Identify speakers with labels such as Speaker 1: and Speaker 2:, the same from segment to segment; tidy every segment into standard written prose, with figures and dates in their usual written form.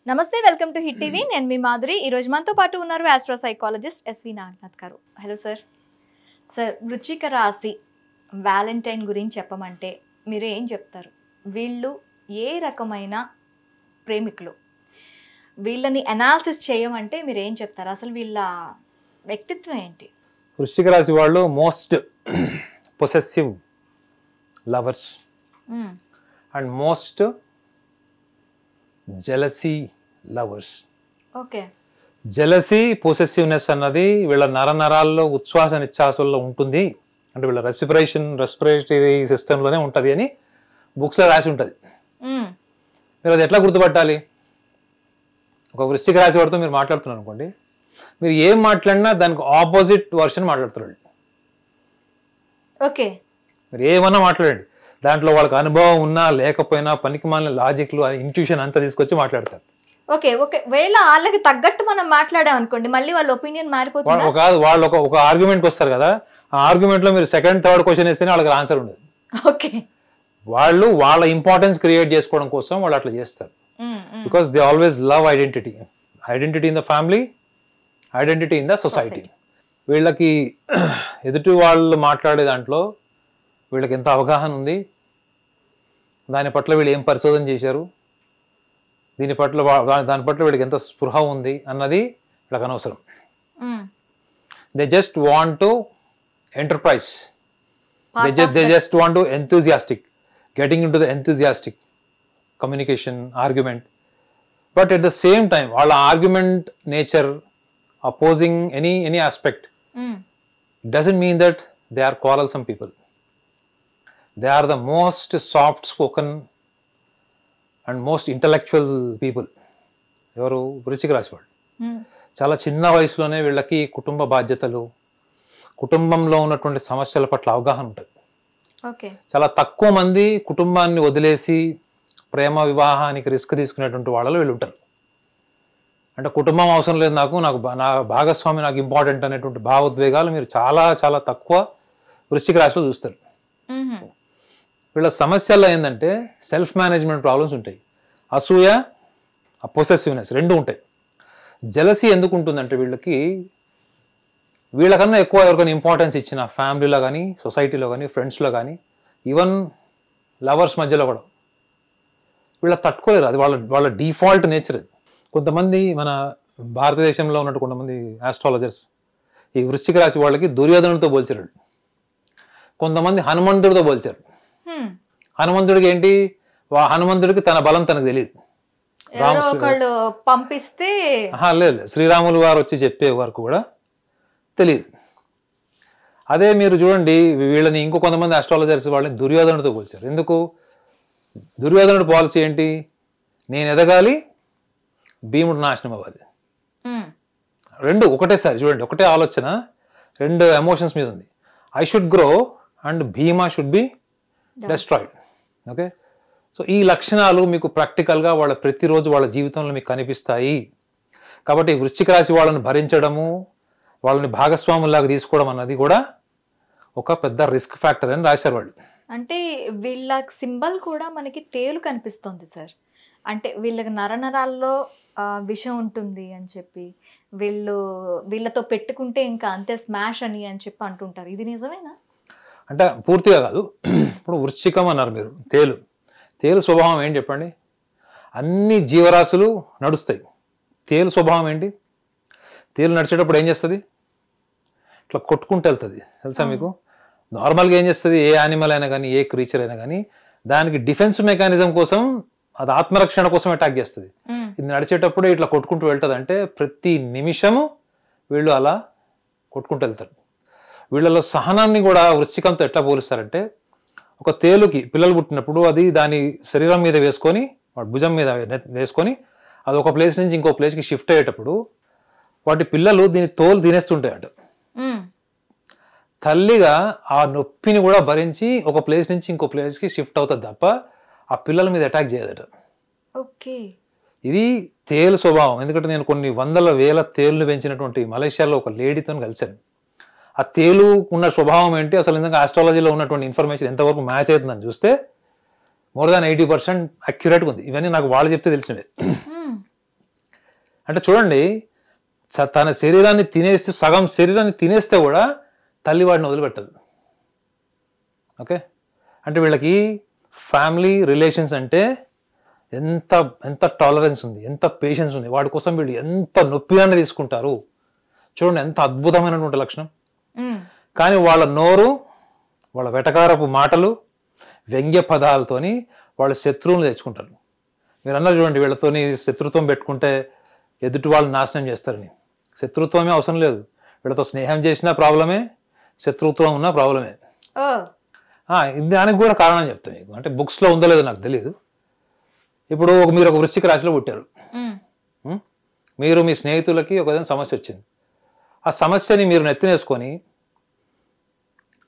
Speaker 1: నమస్తే, welcome to hit TV. నేను మీ మాధురి. ఈరోజు మనతో పాటు ఉన్నారు ఆస్ట్రో సైకాలజిస్ట్ ఎస్వి నాగనాథ్ గారు. Hello sir. సార్, వృశ్చిక రాశి వ్యాలంటైన్ గురించి చెప్పమంటే మీరు ఏం చెప్తారు? వీళ్ళు ఏ రకమైన ప్రేమికులు? వీళ్ళని అనాలిసిస్ చేయమంటే మీరు ఏం చెప్తారు? అసలు వీళ్ళ వ్యక్తిత్వం ఏంటి?
Speaker 2: వృశ్చిక రాశి వాళ్ళు most possessive lovers and most jealousy lovers.
Speaker 1: Okay.
Speaker 2: Jealousy, possessiveness అన్నది వీళ్ళ నరాల్లో ఉచ్ఛ్వాస నిశ్వాసంలో ఉంటుంది, అంటే వీళ్ళ రెస్పిరేటరీ సిస్టంలోనే ఉంటుంది అని బుక్స్లో రాసి ఉంటుంది. మీరు అది ఎట్లా గుర్తుపట్టాలి? ఒక వృశ్చిక రాశి వాడితో మీరు మాట్లాడుతున్నారు అనుకోండి, మీరు ఏం మాట్లాడినా దానికి ఆపోజిట్ వర్షన్ మాట్లాడుతున్నాడు.
Speaker 1: ఓకే.
Speaker 2: మీరు ఏమన్నా మాట్లాడండి, దాంట్లో వాళ్ళకి అనుభవం ఉన్నా లేకపోయినా పనికి మాలిన లాజిక్లు ఇంట్యూషన్ అంతా తీసుకొచ్చి మాట్లాడతారు.
Speaker 1: ఓకే. ఓకే. వేళ వాళ్ళకి తగ్గట్టు మనం మాట్లాడాం అనుకోండి, మళ్ళీ వాళ్ళ ఒపీనియన్ మారిపోతుంది.
Speaker 2: కాదు, వాళ్ళు ఒక ఆర్గ్యుమెంట్కి వస్తారు కదా, ఆ ఆర్గ్యుమెంట్ లో మీరు సెకండ్ థర్డ్ క్వశ్చన్ వేస్తేనే వాళ్ళకి ఆన్సర్ ఉండదు.
Speaker 1: ఓకే.
Speaker 2: వాళ్ళు వాళ్ళ ఇంపార్టెన్స్ క్రియేట్ చేసుకోవడం కోసం వాళ్ళు అట్లా చేస్తారు. Because they always love identity in the family, identity in the society. వీళ్ళకి ఎదుటి వాళ్ళు మాట్లాడే దాంట్లో వీళ్ళకి ఎంత అవగాహన ఉంది, దాని పట్ల వీళ్ళు ఏం పరిశోధన చేశారు, దాని పట్ల వీళ్ళకి ఎంత స్పృహ ఉంది అన్నది వీళ్ళకి అనవసరం. They just want to enterprise, they just want to enthusiastic, getting into the enthusiastic communication, argument. But at the same time వాళ్ళ argument nature opposing any aspect doesn't mean that they are quarrelsome people. They are the most soft spoken and most intellectual people. ఎవరు? వృశ్చిక రాశి వాళ్ళు. చాలా చిన్న వయసులోనే వీళ్ళకి కుటుంబ బాధ్యతలు, కుటుంబంలో ఉన్నటువంటి సమస్యల పట్ల అవగాహన ఉంటుంది. చాలా తక్కువ మంది కుటుంబాన్ని వదిలేసి ప్రేమ వివాహానికి రిస్క్ తీసుకునేటువంటి వాళ్ళలో వీళ్ళు ఉంటారు. అంటే కుటుంబం అవసరం లేదు నాకు, నా భాగస్వామి నాకు ఇంపార్టెంట్ అనేటువంటి భావోద్వేగాలు మీరు చాలా చాలా తక్కువ వృశ్చిక రాశిలో చూస్తారు. వీళ్ళ సమస్యల్లో ఏంటంటే సెల్ఫ్ మేనేజ్మెంట్ ప్రాబ్లమ్స్ ఉంటాయి, అసూయ, పొసెసివ్నెస్ రెండు ఉంటాయి. జెలసీ ఎందుకు ఉంటుందంటే వీళ్ళకన్నా ఎక్కువ ఎవరికైనా ఇంపార్టెన్స్ ఇచ్చిన ఫ్యామిలీలో కానీ, సొసైటీలో కానీ, ఫ్రెండ్స్లో కానీ, ఈవెన్ లవర్స్ మధ్యలో కూడా వీళ్ళ తట్టుకోలేరు. అది వాళ్ళ డిఫాల్ట్ నేచర్. కొంతమంది మన భారతదేశంలో ఉన్నట్టు కొంతమంది ఆస్ట్రాలజర్స్ ఈ వృశ్చిక రాశి వాళ్ళకి దుర్యోధనుడితో పోల్చారు, కొంతమంది హనుమంతుడితో పోల్చారు. హనుమంతుడికి ఏంటి, హనుమంతుడికి తన బలం తనకు తెలియదు,
Speaker 1: పంపిస్తే
Speaker 2: లేదు, శ్రీరాములు వారు వచ్చి చెప్పే వరకు కూడా తెలియదు. అదే మీరు చూడండి, వీళ్ళని ఇంకో కొంతమంది ఆస్ట్రాలజర్స్ వాళ్ళని దుర్యోధనుడితో పోల్చారు. ఎందుకు? దుర్యోధనుడి పాలసీ ఏంటి, నేను ఎదగాలి, భీముడు నాశనం అవ్వాలి. రెండు ఒకటేసారి చూడండి, ఒకటే ఆలోచన, రెండు ఎమోషన్స్ మీద ఉంది. I should grow and Bhima should be destroyed. Okay. So ఈ లక్షణాలు మీకు ప్రాక్టికల్గా ప్రతిరోజు వాళ్ళ జీవితంలో మీకు కనిపిస్తాయి. కాబట్టి వృశ్చిక రాశి వాళ్ళని భరించడము, వాళ్ళని భాగస్వాములాగా తీసుకోవడం అన్నది కూడా ఒక పెద్ద రిస్క్ ఫ్యాక్టర్ అని రాశారు వాళ్ళు.
Speaker 1: అంటే వీళ్ళ సింబల్ కూడా మనకి తేలు కనిపిస్తుంది సార్. అంటే వీళ్ళకి నరనరాల్లో విషం ఉంటుంది అని చెప్పి, వీళ్ళతో పెట్టుకుంటే ఇంకా అంతే స్మాష్ అని చెప్పి అంటుంటారు. ఇది నిజమేనా?
Speaker 2: అంటే పూర్తిగా కాదు. ఇప్పుడు వృశ్చికం అన్నారు మీరు, తేలు స్వభావం ఏంటి చెప్పండి? అన్ని జీవరాశులు నడుస్తాయి, తేలు స్వభావం ఏంటి? తేలు నడిచేటప్పుడు ఏం చేస్తుంది? ఇట్లా కొట్టుకుంటూ వెళ్తుంది, తెలుసా మీకు? నార్మల్గా ఏం చేస్తుంది, ఏ యానిమల్ అయినా కానీ, ఏ క్రీచర్ అయినా కానీ దానికి డిఫెన్స్ మెకానిజం కోసం, అది ఆత్మరక్షణ కోసం అటాక్ చేస్తుంది. ఇది నడిచేటప్పుడే ఇట్లా కొట్టుకుంటూ వెళ్తుంది. అంటే ప్రతి నిమిషము వీళ్ళు అలా కొట్టుకుంటూ వెళ్తారు. వీళ్ళలో సహనాన్ని కూడా వృశ్చికంతో ఎట్లా పోలుస్తారంటే, ఒక తేలుకి పిల్లలు పుట్టినప్పుడు అది దాని శరీరం మీద వేసుకొని, వాటి భుజం మీద వేసుకొని, అది ఒక ప్లేస్ నుంచి ఇంకో ప్లేస్కి షిఫ్ట్ అయ్యేటప్పుడు వాటి పిల్లలు దీని తోలు తినేస్తుంటాయట. తల్లిగా ఆ నొప్పిని కూడా భరించి ఒక ప్లేస్ నుంచి ఇంకో ప్లేస్కి షిఫ్ట్ అవుతుంది తప్ప ఆ పిల్లల మీద అటాక్ చేయదట. ఇది తేలు స్వభావం. ఎందుకంటే నేను కొన్ని వందల వేల తేలును పెంచినటువంటి మలేషియాలో ఒక లేడీతో కలిశాను. ఆ తేలు ఉన్న స్వభావం ఏంటి, అసలు నిజంగా ఆస్ట్రాలజీలో ఉన్నటువంటి ఇన్ఫర్మేషన్ ఎంతవరకు మ్యాచ్ అవుతుందని చూస్తే మోర్ దాన్ 80% అక్యురేట్గా ఉంది. ఇవన్నీ నాకు వాళ్ళు చెప్తే తెలిసినవే. అంటే చూడండి, తన శరీరాన్ని తినేస్తే, సగం శరీరాన్ని తినేస్తే కూడా తల్లి వాడిని వదిలిపెట్టదు. ఓకే, అంటే వీళ్ళకి ఫ్యామిలీ రిలేషన్స్ అంటే ఎంత ఎంత టాలరెన్స్ ఉంది, ఎంత పేషెన్స్ ఉంది, వాడి కోసం వీళ్ళు ఎంత నొప్పిగానే తీసుకుంటారు. చూడండి ఎంత అద్భుతమైనటువంటి లక్షణం. కానీ వాళ్ళ నోరు, వాళ్ళ వెటకారపు మాటలు, వ్యంగ్య పదాలతోని వాళ్ళ శత్రువులు తెచ్చుకుంటారు. మీరు అన్నారు చూడండి, వీళ్ళతోని శత్రుత్వం పెట్టుకుంటే ఎదుటి వాళ్ళు నాశనం చేస్తారని. శత్రుత్వమే అవసరం లేదు, వీళ్ళతో స్నేహం చేసినా ప్రాబ్లమే, శత్రుత్వం ఉన్నా ప్రాబ్లమే. దానికి కూడా కారణం చెప్తాను మీకు, అంటే బుక్స్లో ఉందో లేదో నాకు తెలియదు. ఇప్పుడు మీరు ఒక వృశ్చిక రాశిలో పుట్టారు, మీరు మీ స్నేహితులకి ఒక సమస్య వచ్చింది. ఆ సమస్యని మీరు నెత్తినేసుకొని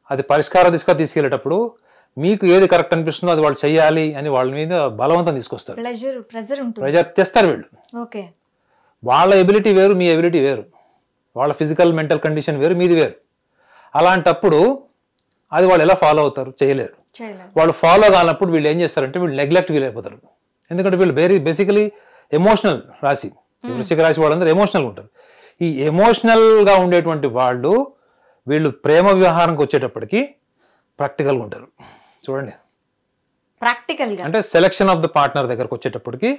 Speaker 2: అది పరిష్కార దిశగా తీసుకెళ్లేటప్పుడు మీకు ఏది కరెక్ట్ అనిపిస్తుందో అది వాళ్ళు చెయ్యాలి అని వాళ్ళ మీద బలవంతం తీసుకొస్తారు, ప్రెజర్ తెస్తారు వీళ్ళు. వాళ్ళ ఎబిలిటీ వేరు, మీ ఎబిలిటీ వేరు, వాళ్ళ ఫిజికల్ మెంటల్ కండిషన్ వేరు, మీది వేరు. అలాంటప్పుడు అది వాళ్ళు ఎలా ఫాలో అవుతారు? చేయలేరు. వాళ్ళు ఫాలో కానప్పుడు వీళ్ళు ఏం చేస్తారంటే వీళ్ళు నెగ్లెక్ట్ ఫీల్ అయిపోతారు. ఎందుకంటే వీళ్ళు బేసికలీ ఎమోషనల్ రాశి, వృశ్చిక రాశి వాళ్ళందరూ ఎమోషనల్గా ఉంటారు. ఈ ఎమోషనల్గా ఉండేటువంటి వాళ్ళు వీళ్ళు ప్రేమ వ్యవహారంకి వచ్చేటప్పటికి ప్రాక్టికల్గా ఉంటారు. చూడండి,
Speaker 1: ప్రాక్టికల్గా
Speaker 2: అంటే సెలెక్షన్ ఆఫ్ ద పార్ట్నర్ దగ్గరకు వచ్చేటప్పటికి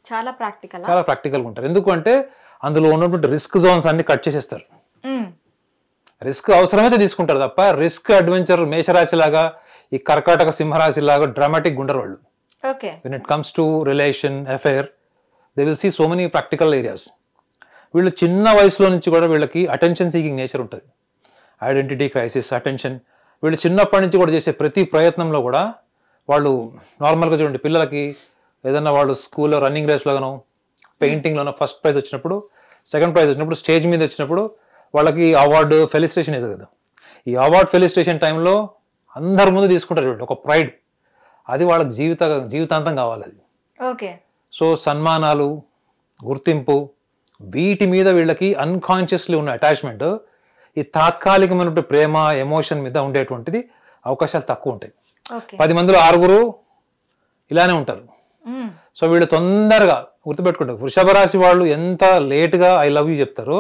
Speaker 2: చాలా ప్రాక్టికల్గా ఉంటారు. ఎందుకంటే అందులో ఉన్నటువంటి రిస్క్ జోన్స్ అన్ని కట్ చేసేస్తారు. రిస్క్ అవసరమైతే తీసుకుంటారు తప్ప రిస్క్ అడ్వెంచర్ మేషరాశి లాగా, ఈ కర్కాటక సింహరాశి లాగా డ్రామాటిక్ ఉండరు వాళ్ళు. When it comes to relation affair they will see so many practical areas. వీళ్ళు చిన్న వయసులో నుంచి కూడా వీళ్ళకి అటెన్షన్ సీకింగ్ నేచర్ ఉంటుంది, ఐడెంటిటీ క్రైసిస్, అటెన్షన్. వీళ్ళు చిన్నప్పటి నుంచి కూడా చేసే ప్రతి ప్రయత్నంలో కూడా వాళ్ళు నార్మల్గా చూడండి, పిల్లలకి ఏదన్నా వాళ్ళు స్కూల్లో రన్నింగ్ రేస్లోనో పెయింటింగ్లోనో ఫస్ట్ ప్రైజ్ వచ్చినప్పుడు, సెకండ్ ప్రైజ్ వచ్చినప్పుడు, స్టేజ్ మీద వచ్చినప్పుడు వాళ్ళకి అవార్డు ఫెలిసిటేషన్ ఏదో కదా, ఈ అవార్డు ఫెలిసిటేషన్ టైంలో అందరి ముందు తీసుకుంటారు చూడండి, ఒక ప్రైడ్. అది వాళ్ళకి జీవితాంతం కావాలి అది. సో సన్మానాలు, గుర్తింపు, వీటి మీద వీళ్ళకి అన్కాన్షియస్లీ ఉన్న అటాచ్మెంట్, ఈ తాత్కాలికమైనటువంటి ప్రేమ ఎమోషన్ మీద ఉండేటువంటిది అవకాశాలు తక్కువ ఉంటాయి. 10 మందిలో 6 ఇలానే ఉంటారు. సో వీళ్ళు తొందరగా గుర్తుపెట్టుకుంటారు. వృషభ రాశి వాళ్ళు ఎంత లేట్గా ఐ లవ్ యూ చెప్తారో,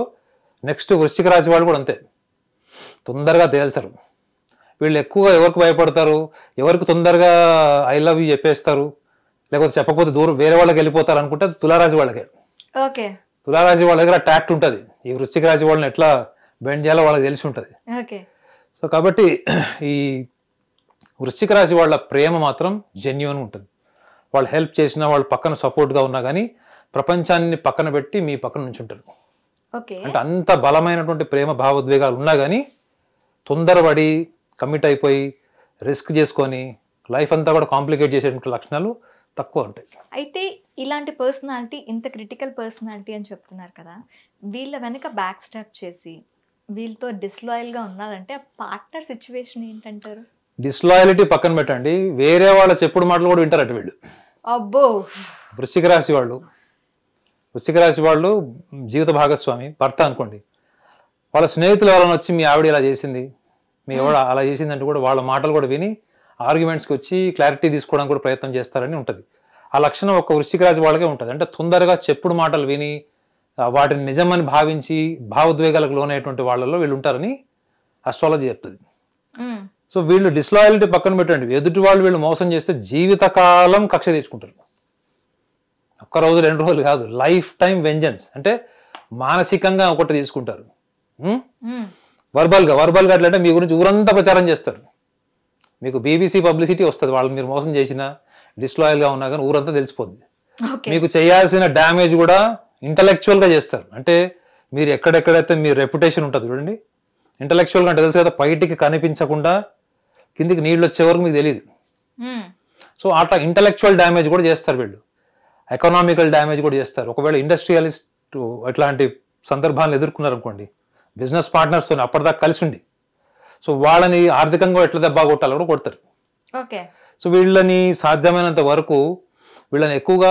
Speaker 2: నెక్స్ట్ వృశ్చిక రాశి వాళ్ళు కూడా అంతే తొందరగా తేల్చరు. వీళ్ళు ఎక్కువగా ఎవరికి భయపడతారు, ఎవరికి తొందరగా ఐ లవ్ యూ చెప్పేస్తారు, లేకపోతే చెప్పకపోతే దూరం వేరే వాళ్ళకి వెళ్ళిపోతారు అనుకుంటే తులారాశి వాళ్ళకే. తులారాశి వాళ్ళ దగ్గర టాక్ట్ ఉంటుంది, ఈ వృశ్చిక రాశి వాళ్ళని ఎట్లా బెండ్ చేయాలో వాళ్ళకి తెలిసి ఉంటుంది. సో కాబట్టి ఈ వృశ్చిక రాశి వాళ్ళ ప్రేమ మాత్రం జెన్యూన్ ఉంటుంది. వాళ్ళు హెల్ప్ చేసినా, వాళ్ళు పక్కన సపోర్ట్గా ఉన్నా కానీ ప్రపంచాన్ని పక్కన పెట్టి మీ పక్కన నుంచి ఉంటారు. అంటే అంత బలమైనటువంటి ప్రేమ భావోద్వేగాలు ఉన్నా కానీ తొందరపడి కమిట్ అయిపోయి రిస్క్ చేసుకొని లైఫ్ అంతా కూడా కాంప్లికేట్ చేసేటువంటి లక్షణాలు తక్కువ ఉంటాయి.
Speaker 1: అయితే ఇలాంటి పర్సనాలిటీ, ఇంత క్రిటికల్ పర్సనాలిటీ అని చెప్తున్నారు కదా, వీళ్ళ వెనక బ్యాక్ స్టాప్ చేసి వీళ్ళతో డిస్లాయల్గా ఉన్నదంటే ఆ పార్ట్నర్ సిచ్యువేషన్ ఏంటంటారు?
Speaker 2: డిస్లాయలిటీ పక్కన పెట్టండి, వేరే వాళ్ళ చెప్పుడు మాటలు కూడా వింటారట వీళ్ళు.
Speaker 1: అబ్బో,
Speaker 2: వృశ్చిక రాశి వాళ్ళు జీవిత భాగస్వామి భర్త అనుకోండి, వాళ్ళ స్నేహితులు ఎవరైనా వచ్చి మీ ఆవిడ ఇలా చేసింది, మీ ఎవడ అలా చేసింది అంటే కూడా వాళ్ళ మాటలు కూడా విని ఆర్గ్యుమెంట్స్కి వచ్చి క్లారిటీ తీసుకోవడానికి కూడా ప్రయత్నం చేస్తారని ఉంటుంది. ఆ లక్షణం ఒక వృశ్చిక రాశి వాళ్ళకే ఉంటుంది. అంటే తొందరగా చెప్పుడు మాటలు విని వాటిని నిజమని భావించి భావోద్వేగాలకు లోనైనటువంటి వాళ్ళలో వీళ్ళు ఉంటారని అస్ట్రాలజీ చెప్తుంది. సో వీళ్ళు డిస్లాయలిటీ పక్కన పెట్టండి, ఎదుటి వాళ్ళు వీళ్ళు మోసం చేస్తే జీవితకాలం కక్ష తీసుకుంటారు. ఒక్క రోజు 2 రోజులు కాదు, లైఫ్ టైం వెంజన్స్. అంటే మానసికంగా ఒకటి తీసుకుంటారు, వర్బల్గా ఎట్లంటే మీ గురించి ఊరంతా ప్రచారం చేస్తారు. మీకు BBC పబ్లిసిటీ వస్తుంది, వాళ్ళు మీరు మోసం చేసినా డిస్లాయల్గా ఉన్నా కానీ ఊరంతా తెలిసిపోద్ది. మీకు చేయాల్సిన డ్యామేజ్ కూడా ఇంటలెక్చువల్గా చేస్తారు. అంటే మీరు ఎక్కడెక్కడైతే మీ రెప్యుటేషన్ ఉంటుంది చూడండి, ఇంటలెక్చువల్గా అంటే తెలుసు కదా, బయటికి కనిపించకుండా కిందికి నీళ్ళు వచ్చే వరకు మీకు తెలియదు. సో అట్లా ఇంటలెక్చువల్ డ్యామేజ్ కూడా చేస్తారు వీళ్ళు, ఎకనామికల్ డ్యామేజ్ కూడా చేస్తారు. ఒకవేళ ఇండస్ట్రియలిస్ట్ ఇట్లాంటి సందర్భాలను ఎదుర్కొన్నారు అనుకోండి, బిజినెస్ పార్ట్నర్స్తో అప్పటిదాకా కలిసి ఉండి, సో వాళ్ళని ఆర్థికంగా ఎట్లా దెబ్బ కొట్టాలో కూడా కొడతారు. సో వీళ్ళని సాధ్యమైనంత వరకు వీళ్ళని ఎక్కువగా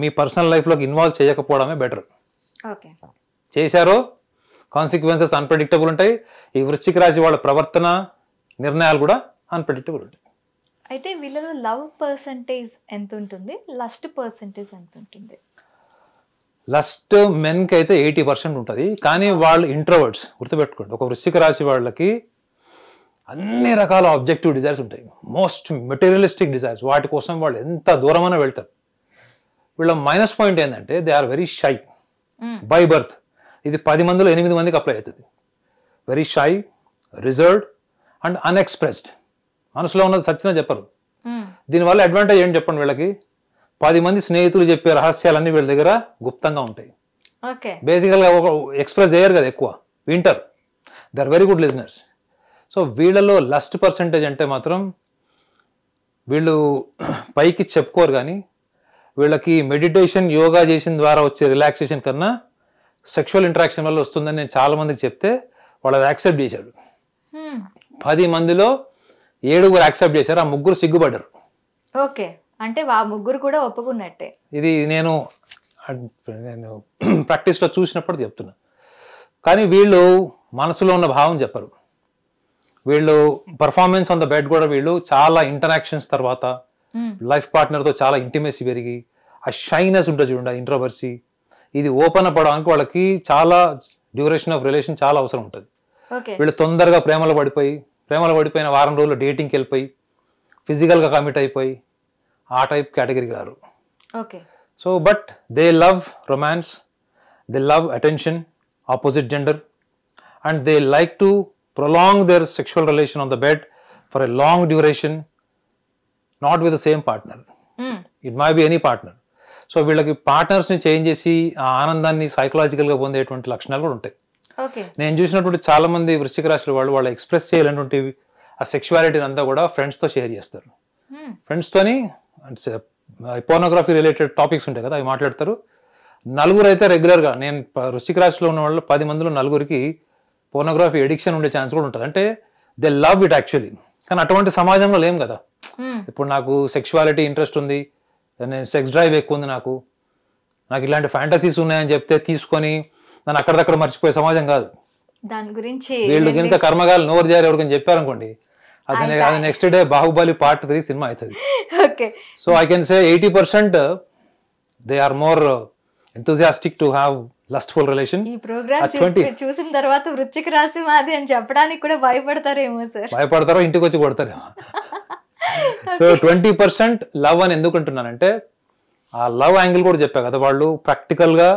Speaker 2: మీ పర్సనల్ లైఫ్లోకి ఇన్వాల్వ్ చేయకపోవడమే బెటర్. చేశారో కాన్సిక్వెన్సెస్ అన్ప్రెడిక్టబుల్ ఉంటాయి. ఈ వృశ్చిక రాశి వాళ్ళ ప్రవర్తన, నిర్ణయాలు కూడా అన్ప్రెడిక్టబుల్ ఉంటాయి.
Speaker 1: అయితే వీళ్ళలో లవ్ పర్సంటేజ్ ఎంత ఉంటుంది, లస్ట్ పర్సంటేజ్ ఎంత ఉంటుంది?
Speaker 2: లస్ట్ మెన్కి అయితే 80% ఉంటుంది. కానీ వాళ్ళు ఇంట్రోవర్ట్స్, గుర్తుపెట్టుకోండి. ఒక వృశ్చిక రాశి వాళ్ళకి అన్ని రకాల ఆబ్జెక్టివ్ డిజైర్స్ ఉంటాయి, మోస్ట్ మెటీరియలిస్టిక్ డిజైర్స్. వాటి కోసం వాళ్ళు ఎంత దూరమైనా వెళ్తారు. వీళ్ళ మైనస్ పాయింట్ ఏంటంటే they are very shy by birth. ఇది 10 మందిలో 8 మందికి అప్లై అవుతుంది. Very shy, reserved and unexpressed. మనసులో ఉన్నది సచ్చినా చెప్పరు. దీనివల్ల అడ్వాంటేజ్ ఏంటి చెప్పండి, వీళ్ళకి 10 మంది స్నేహితులు చెప్పే రహస్యాలన్నీ వీళ్ళ దగ్గర గుప్తంగా ఉంటాయి. బేసికల్గా ఎక్స్ప్రెస్ చేయరు కదా, ఎక్కువ వింటారు. They are very good listeners. So వీళ్ళలో లస్ట్ పర్సంటేజ్ అంటే మాత్రం వీళ్ళు పైకి చెప్పుకోరు, కానీ వీళ్ళకి మెడిటేషన్, యోగా చేసిన ద్వారా వచ్చే రిలాక్సేషన్ కన్నా సెక్షువల్ ఇంటరాక్షన్ వల్ల వస్తుందని నేను చాలా మందికి చెప్తే వాళ్ళు యాక్సెప్ట్ చేశారు. 10 మందిలో 7 యాక్సెప్ట్ చేశారు, ఆ 3 సిగ్గుపడ్డారు.
Speaker 1: ఓకే, అంటే ఆ 3 కూడా ఒప్పుకున్నట్టే.
Speaker 2: ఇది నేను ప్రాక్టీస్లో చూసినప్పుడు చెప్తున్నా. కానీ వీళ్ళు మనసులో ఉన్న భావం చెప్పరు. వీళ్ళు పర్ఫార్మెన్స్ ఆన్ ద బెడ్ కూడా వీళ్ళు చాలా ఇంటరాక్షన్స్ తర్వాత లైఫ్ పార్ట్నర్తో చాలా ఇంటిమేసీ పెరిగి ఆ షైనెస్ ఉంటుంది చూడండి, ఆ ఇంట్రోవర్సీ, ఇది ఓపెన్ అప్ అవడానికి వాళ్ళకి చాలా డ్యూరేషన్ ఆఫ్ రిలేషన్ చాలా అవసరం ఉంటుంది. వీళ్ళు తొందరగా ప్రేమలో పడిపోయిన వారం రోజులు డేటింగ్కి వెళ్ళిపోయి ఫిజికల్గా కమిట్ అయిపోయి ఆ టైప్ కేటగిరీకి రారు. So but they love romance, they love attention, opposite gender, and they like to prolong their sexual relation on the bed for a long duration, not with the same partner. It might be any partner. So వీళ్ళకి పార్ట్నర్స్ని change చేసి ఆ ఆనందాన్ని సైకలాజికల్గా పొందేటువంటి లక్షణాలు కూడా ఉంటాయి. నేను చూసినటువంటి చాలా మంది వృశ్చిక రాశుల వాళ్ళు ఎక్స్ప్రెస్ చేయాలన్నటువంటి ఆ సెక్షువాలిటీని అంతా కూడా ఫ్రెండ్స్తో షేర్ చేస్తారు. ఫ్రెండ్స్తోని పోర్నోగ్రఫీ రిలేటెడ్ టాపిక్స్ ఉంటాయి కదా, అవి మాట్లాడతారు. 4 అయితే రెగ్యులర్గా, నేను వృశ్చిక రాశిలో ఉన్న వాళ్ళు 10 మందిలో 4కి పోర్నోగ్రఫీ ఎడిక్షన్ ఉండే ఛాన్స్ కూడా ఉంటుంది. అంటే దే లవ్ ఇట్ యాక్చువల్లీ. కానీ అటువంటి సమాజంలో లేం కదా. ఇప్పుడు నాకు సెక్షువాలిటీ ఇంట్రెస్ట్ ఉంది, నేను సెక్స్ డ్రైవ్ ఎక్కువ ఉంది, నాకు ఇలాంటి ఫ్యాంటసీస్ ఉన్నాయని చెప్తే తీసుకొని నన్ను అక్కడక్కడ మర్చిపోయే సమాజం కాదు.
Speaker 1: దాని గురించి
Speaker 2: వీళ్ళు కనుక కర్మగాలు నోరు జారి ఎవరికైనా చెప్పారనుకోండి, అది next day Baahubali part 3 cinema అవుతుంది. So I can say 80% they are more enthusiastic to have lustful relation.
Speaker 1: ఈ ప్రోగ్రామ్ చూసిన తర్వాత వృశ్చిక రాశి మాది అని చెప్పడానికి కూడా భయపడతారేమో సార్.
Speaker 2: భయపడతారో ఇంటికి వచ్చి కొడతారేమో. సో 20% లవ్ అని ఎందుకు అంటున్నానంటే ఆ లవ్ యాంగిల్ కూడా చెప్పా కదా, వాళ్ళు ప్రాక్టికల్ గా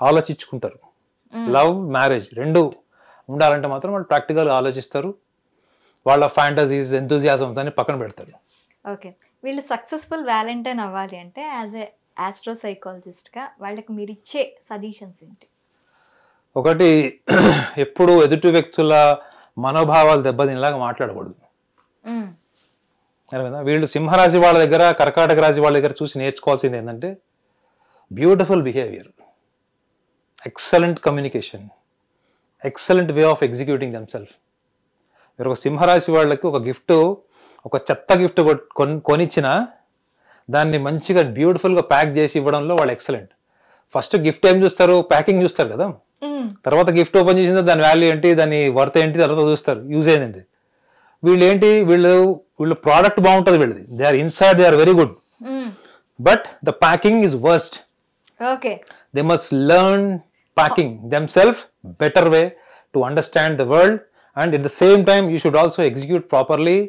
Speaker 2: ఆలోచించుకుంటారు. లవ్, మ్యారేజ్ 2 ఉండాలంటే మాత్రం వాళ్ళు ప్రాక్టికల్ గా ఆలోచిస్తారు. వాళ్ళ ఫ్యాంటసీస్, ఎంతూజియాజమ్స్ అని పక్కన పెడతారు.
Speaker 1: ఓకే, వీళ్ళు సక్సెస్ఫుల్ వ్యాలంటైన్ అవ్వాలి అంటే యాజ్ ఏ ఆస్ట్రోసైకాలజిస్ట్గా వాళ్ళకి మీరు ఇచ్చే సజెషన్స్ ఏంటి?
Speaker 2: ఒకటి, ఎప్పుడు ఎదుటి వ్యక్తుల మనోభావాలు దెబ్బతినేలాగా మాట్లాడకూడదు. వీళ్ళు సింహరాశి వాళ్ళ దగ్గర, కర్కాటక రాశి వాళ్ళ దగ్గర చూసి నేర్చుకోవాల్సింది ఏంటంటే beautiful behaviour, excellent communication, excellent way of executing themself. మీరు ఒక సింహరాశి వాళ్ళకి ఒక గిఫ్ట్, ఒక చెత్త గిఫ్ట్ కొనిచ్చినా దాన్ని మంచిగా బ్యూటిఫుల్గా ప్యాక్ చేసి ఇవ్వడంలో వాళ్ళు ఎక్సలెంట్. ఫస్ట్ గిఫ్ట్ ఏం చూస్తారు? ప్యాకింగ్ చూస్తారు కదా. తర్వాత గిఫ్ట్ ఓపెన్ చేసిన దాని వాల్యూ ఏంటి, దాని వర్త్ ఏంటి, తర్వాత చూస్తారు యూజ్ అయిందండి. వీళ్ళు ప్రోడక్ట్ బాగుంటుంది వీళ్ళది, they are inside they are very good, but the packing is worst. They must learn packing themselves better way to understand the world, and at the same time you should also execute properly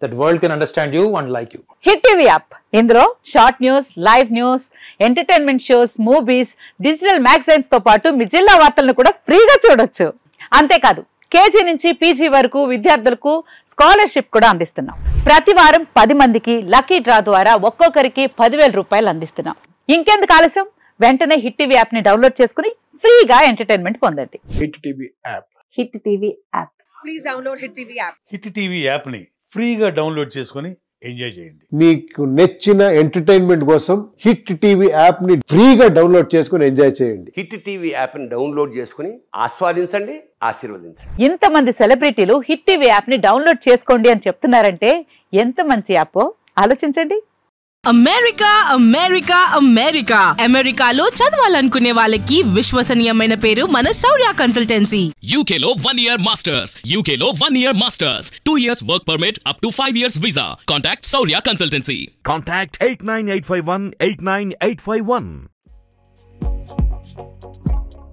Speaker 2: that world can understand you and like you.
Speaker 3: Hit TV app ఇందులో short news, live news, entertainment shows, movies, digital magazines తో పాటు మీ జిల్లా వార్తలను కూడా ఫ్రీగా చూడొచ్చు. అంతేకాదు KG నుంచి పీజీ వరకు విద్యార్థులకు స్కాలర్షిప్ కూడా అందిస్తున్నాం. ప్రతి వారం 10 మందికి లక్కీ డ్రా ద్వారా ఒక్కొక్కరికి 10,000 రూపాయలు అందిస్తున్నాం. ఇంకెందుకు ఆలస్యం, వెంటనే హిట్ టీవీ యాప్ ని డౌన్లోడ్ చేసుకుని ఫ్రీగా ఎంటర్టైన్మెంట్ పొందండి.
Speaker 4: Hit TV app.
Speaker 3: Hit TV app.
Speaker 5: Please download hit TV app.
Speaker 4: Hit TV app ని ఫ్రీగా డౌన్లోడ్ చేసుకుని ఎంజాయ్ చేయండి.
Speaker 6: మీకు నచ్చిన ఎంటర్టైన్మెంట్ కోసం హిట్ టీవీ యాప్ ని ఫ్రీగా డౌన్లోడ్ చేసుకుని ఎంజాయ్ చేయండి.
Speaker 7: హిట్ టీవీ యాప్ ని డౌన్లోడ్ చేసుకుని ఆస్వాదించండి, ఆశీర్వదించండి.
Speaker 3: ఇంతమంది సెలబ్రిటీలు హిట్ టీవీ యాప్ ని డౌన్లోడ్ చేసుకోండి అని చెప్తున్నారంటే ఎంత మంచి యాప్ ఆలోచించండి.
Speaker 5: అమెరికా అమెరికా అమెరికా అమెరికాలో చదవాలనుకునే వాళ్ళకి విశ్వసనీయమైన పేరు మన శౌర్య కన్సల్టెన్సీ.
Speaker 8: UK లో 1 year masters, UK లో 1 year masters, 2 years work permit up to 5 years visa. Contact Shaurya Consultancy.
Speaker 9: Contact 89851 89851.
Speaker 1: Thank you.